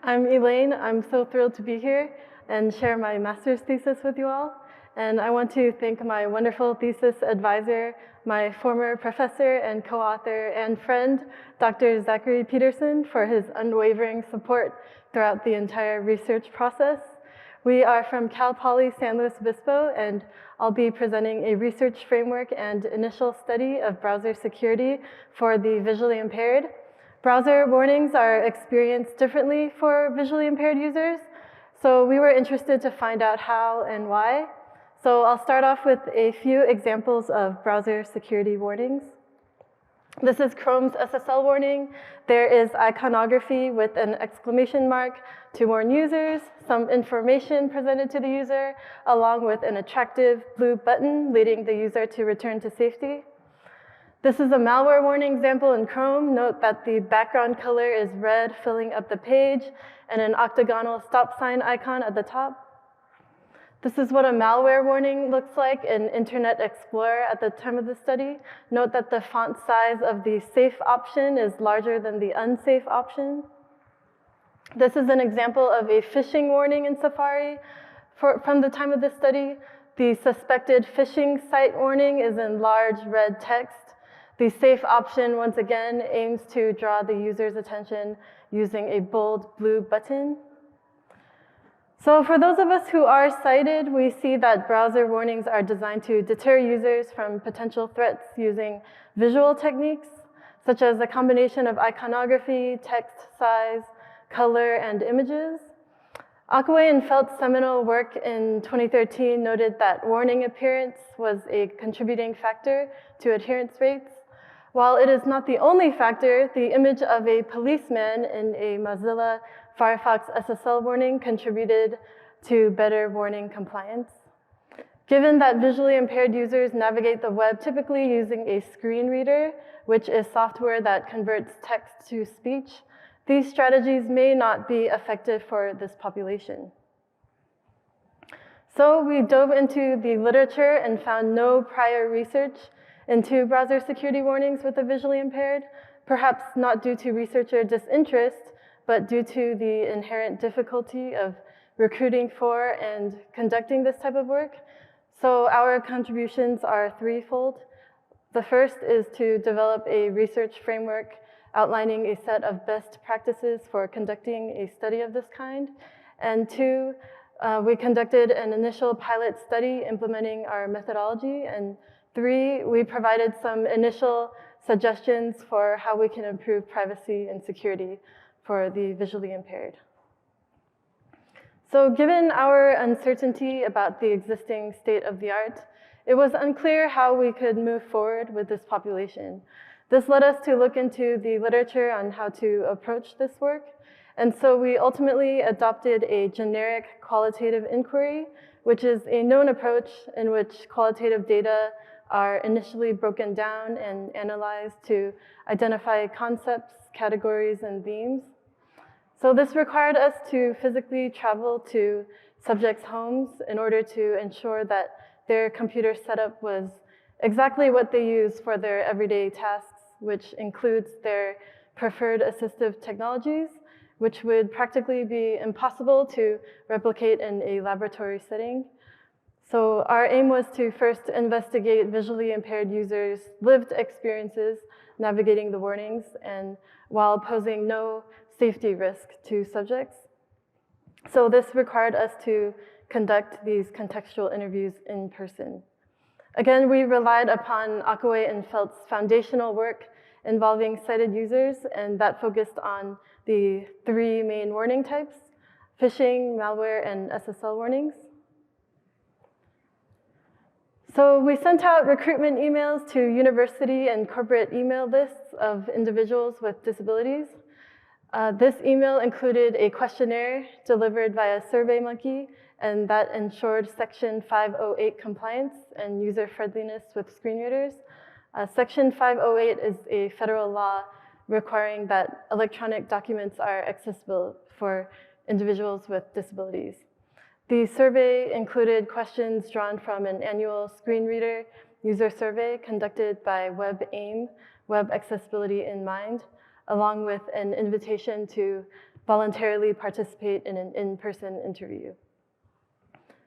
I'm Elaine. I'm so thrilled to be here and share my master's thesis with you all. And I want to thank my wonderful thesis advisor, my former professor and co-author and friend, Dr. Zachary Peterson, for his unwavering support throughout the entire research process. We are from Cal Poly San Luis Obispo, and I'll be presenting a research framework and initial study of browser security for the visually impaired. Browser warnings are experienced differently for visually impaired users, so we were interested to find out how and why. So I'll start off with a few examples of browser security warnings. This is Chrome's SSL warning. There is iconography with an exclamation mark to warn users, some information presented to the user, along with an attractive blue button leading the user to return to safety. This is a malware warning example in Chrome. Note that the background color is red, filling up the page, and an octagonal stop sign icon at the top. This is what a malware warning looks like in Internet Explorer at the time of the study. Note that the font size of the safe option is larger than the unsafe option. This is an example of a phishing warning in Safari from the time of the study. The suspected phishing site warning is in large red text. The safe option, once again, aims to draw the user's attention using a bold blue button. So for those of us who are sighted, we see that browser warnings are designed to deter users from potential threats using visual techniques, such as a combination of iconography, text size, color, and images. Akaway and Felt's seminal work in 2013 noted that warning appearance was a contributing factor to adherence rates. While it is not the only factor, the image of a policeman in a Mozilla Firefox SSL warning contributed to better warning compliance. Given that visually impaired users navigate the web typically using a screen reader, which is software that converts text to speech, these strategies may not be effective for this population. So we dove into the literature and found no prior research into browser security warnings with the visually impaired, perhaps not due to researcher disinterest, but due to the inherent difficulty of recruiting for and conducting this type of work. So our contributions are threefold. The first is to develop a research framework outlining a set of best practices for conducting a study of this kind. And two, we conducted an initial pilot study implementing our methodology. And three, we provided some initial suggestions for how we can improve privacy and security for the visually impaired. So given our uncertainty about the existing state of the art, it was unclear how we could move forward with this population. This led us to look into the literature on how to approach this work. And so we ultimately adopted a generic qualitative inquiry, which is a known approach in which qualitative data are initially broken down and analyzed to identify concepts, categories, and themes. So this required us to physically travel to subjects' homes in order to ensure that their computer setup was exactly what they use for their everyday tasks, which includes their preferred assistive technologies, which would practically be impossible to replicate in a laboratory setting. So our aim was to first investigate visually impaired users' lived experiences navigating the warnings, and while posing no safety risk to subjects. So this required us to conduct these contextual interviews in person. Again, we relied upon Akaway and Felt's foundational work involving sighted users, and that focused on the three main warning types: phishing, malware, and SSL warnings. So we sent out recruitment emails to university and corporate email lists of individuals with disabilities. This email included a questionnaire delivered via SurveyMonkey, and that ensured Section 508 compliance and user friendliness with screen readers. Section 508 is a federal law requiring that electronic documents are accessible for individuals with disabilities. The survey included questions drawn from an annual screen reader user survey conducted by WebAIM, Web Accessibility in Mind, along with an invitation to voluntarily participate in an in-person interview.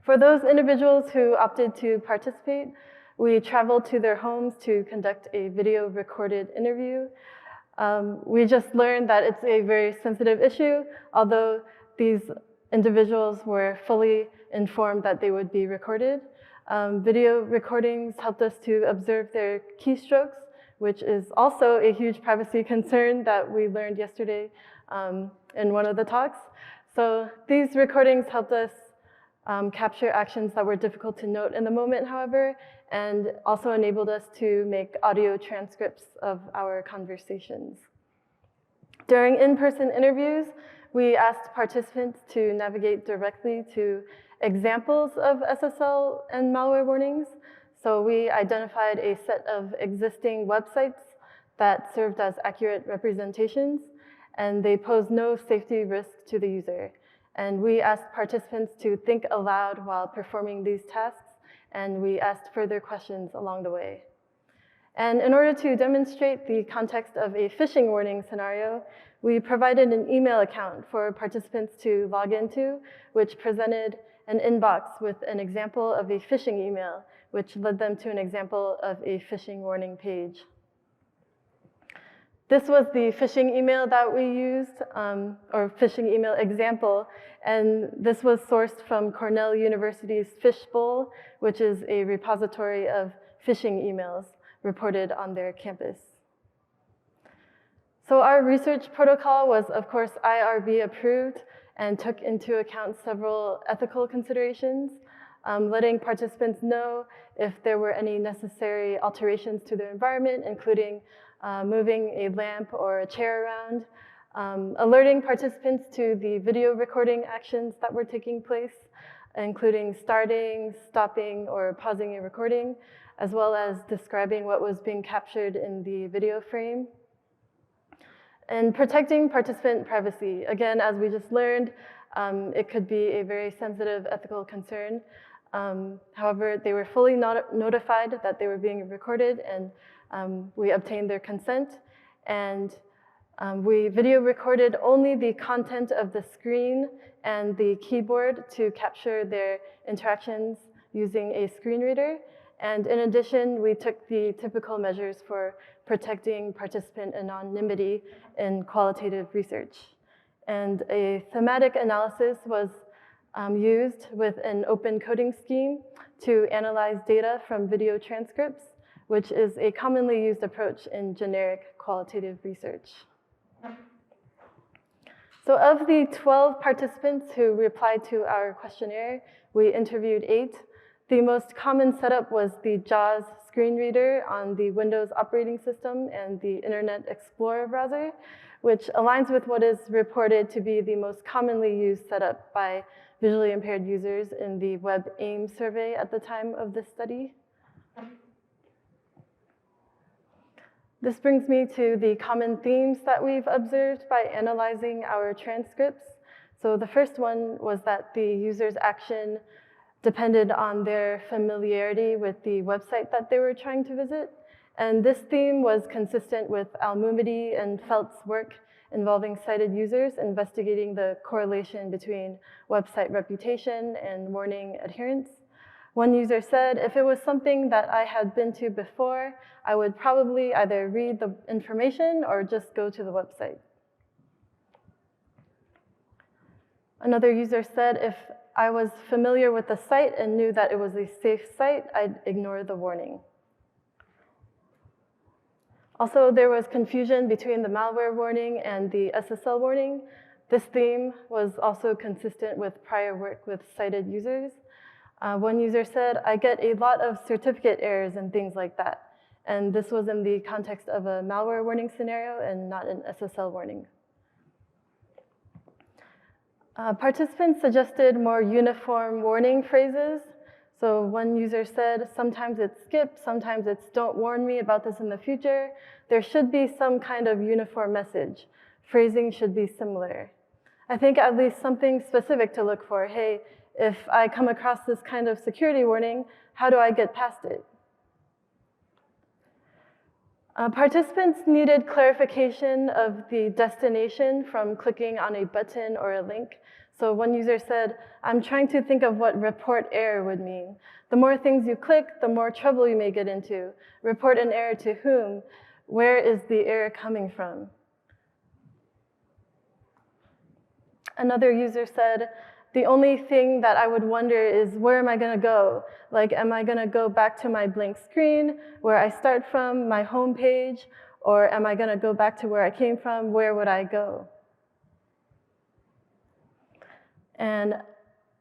For those individuals who opted to participate, we traveled to their homes to conduct a video recorded interview. We just learned that it's a very sensitive issue, although these individuals were fully informed that they would be recorded. Video recordings helped us to observe their keystrokes, which is also a huge privacy concern that we learned yesterday in one of the talks. So these recordings helped us capture actions that were difficult to note in the moment, however, and also enabled us to make audio transcripts of our conversations. During in-person interviews, we asked participants to navigate directly to examples of SSL and malware warnings. So we identified a set of existing websites that served as accurate representations, and they posed no safety risk to the user. And we asked participants to think aloud while performing these tasks, and we asked further questions along the way. And in order to demonstrate the context of a phishing warning scenario, we provided an email account for participants to log into, which presented an inbox with an example of a phishing email, which led them to an example of a phishing warning page. This was the phishing email that we used, or phishing email example, and this was sourced from Cornell University's Fishbowl, which is a repository of phishing emails reported on their campus. So our research protocol was, of course, IRB approved and took into account several ethical considerations, letting participants know if there were any necessary alterations to their environment, including moving a lamp or a chair around, alerting participants to the video recording actions that were taking place, including starting, stopping, or pausing a recording, as well as describing what was being captured in the video frame. And protecting participant privacy. Again, as we just learned, it could be a very sensitive ethical concern. However, they were fully notified that they were being recorded, and we obtained their consent. And we video recorded only the content of the screen and the keyboard to capture their interactions using a screen reader. And in addition, we took the typical measures for protecting participant anonymity in qualitative research. And a thematic analysis was used with an open coding scheme to analyze data from video transcripts, which is a commonly used approach in generic qualitative research. So of the 12 participants who replied to our questionnaire, we interviewed 8. The most common setup was the JAWS screen reader on the Windows operating system and the Internet Explorer browser, which aligns with what is reported to be the most commonly used setup by visually impaired users in the WebAIM survey at the time of this study. This brings me to the common themes that we've observed by analyzing our transcripts. So the first one was that the user's action depended on their familiarity with the website that they were trying to visit. And this theme was consistent with Al-Mumadi and Felt's work involving cited users investigating the correlation between website reputation and warning adherence. One user said, if it was something that I had been to before, I would probably either read the information or just go to the website. Another user said, if I was familiar with the site and knew that it was a safe site, I'd ignore the warning. Also, there was confusion between the malware warning and the SSL warning. This theme was also consistent with prior work with cited users. One user said, I get a lot of certificate errors and things like that. And this was in the context of a malware warning scenario and not an SSL warning. Participants suggested more uniform warning phrases. So one user said, sometimes it's skip, sometimes it's don't warn me about this in the future. There should be some kind of uniform message. Phrasing should be similar. I think at least something specific to look for. Hey, if I come across this kind of security warning, how do I get past it? Participants needed clarification of the destination from clicking on a button or a link. So one user said, I'm trying to think of what report error would mean. The more things you click, the more trouble you may get into. Report an error to whom? Where is the error coming from? Another user said, the only thing that I would wonder is where am I gonna go? Like, am I gonna go back to my blank screen where I start from, my home page, or am I gonna go back to where I came from? Where would I go? And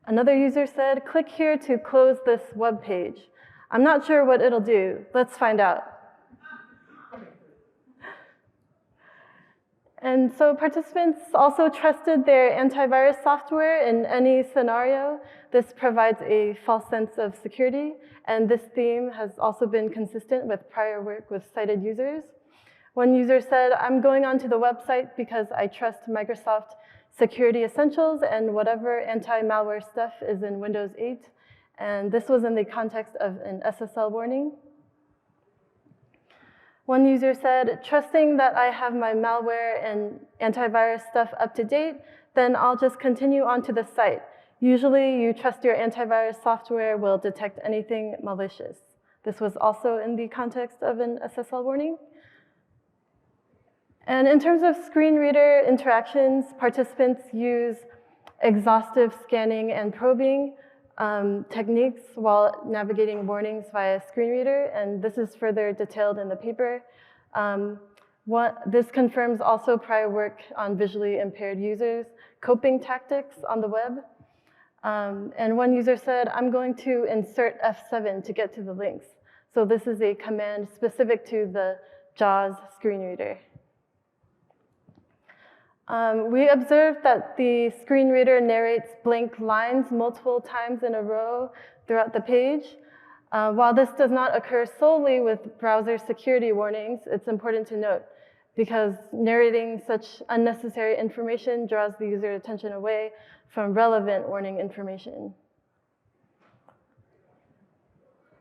another user said, click here to close this web page. I'm not sure what it'll do. Let's find out. And so participants also trusted their antivirus software in any scenario. This provides a false sense of security, and this theme has also been consistent with prior work with cited users. One user said, I'm going onto the website because I trust Microsoft Security Essentials and whatever anti-malware stuff is in Windows 8. And this was in the context of an SSL warning. One user said, trusting that I have my malware and antivirus stuff up to date, then I'll just continue onto the site. Usually you trust your antivirus software will detect anything malicious. This was also in the context of an SSL warning. And in terms of screen reader interactions, participants use exhaustive scanning and probing techniques while navigating warnings via screen reader, and this is further detailed in the paper. This confirms also prior work on visually impaired users, coping tactics on the web. And one user said, I'm going to insert F7 to get to the links. So this is a command specific to the JAWS screen reader. We observed that the screen reader narrates blank lines multiple times in a row throughout the page. While this does not occur solely with browser security warnings, it's important to note because narrating such unnecessary information draws the user attention away from relevant warning information.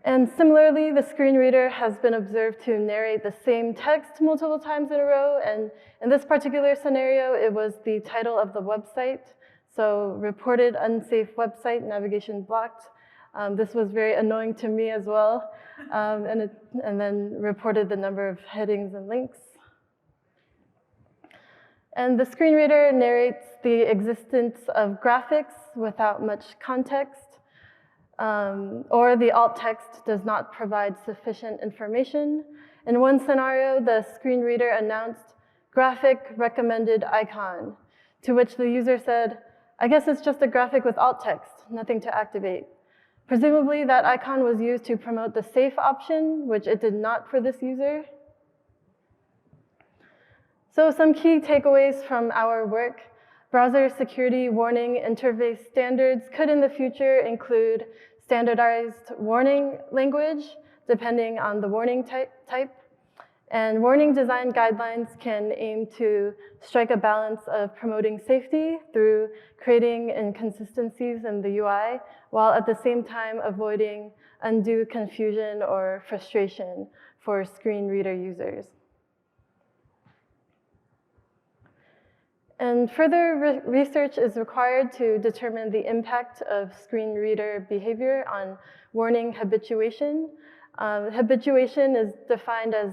And similarly, the screen reader has been observed to narrate the same text multiple times in a row. And in this particular scenario, it was the title of the website. So reported unsafe website, navigation blocked. This was very annoying to me as well. And then reported the number of headings and links. And the screen reader narrates the existence of graphics without much context. Or the alt text does not provide sufficient information. In one scenario, the screen reader announced graphic recommended icon, to which the user said, I guess it's just a graphic with alt text, nothing to activate. Presumably that icon was used to promote the safe option, which it did not for this user. So some key takeaways from our work. Browser security warning interface standards could in the future include standardized warning language, depending on the warning type. And warning design guidelines can aim to strike a balance of promoting safety through creating inconsistencies in the UI, while at the same time avoiding undue confusion or frustration for screen reader users. And further research is required to determine the impact of screen reader behavior on warning habituation. Habituation is defined as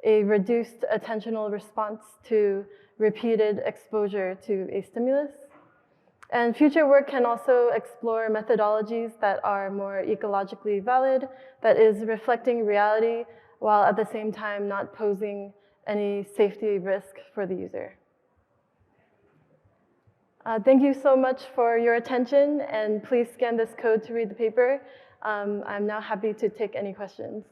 a reduced attentional response to repeated exposure to a stimulus. And future work can also explore methodologies that are more ecologically valid, that is reflecting reality, while at the same time not posing any safety risk for the user. Thank you so much for your attention, and please scan this code to read the paper. I'm now happy to take any questions.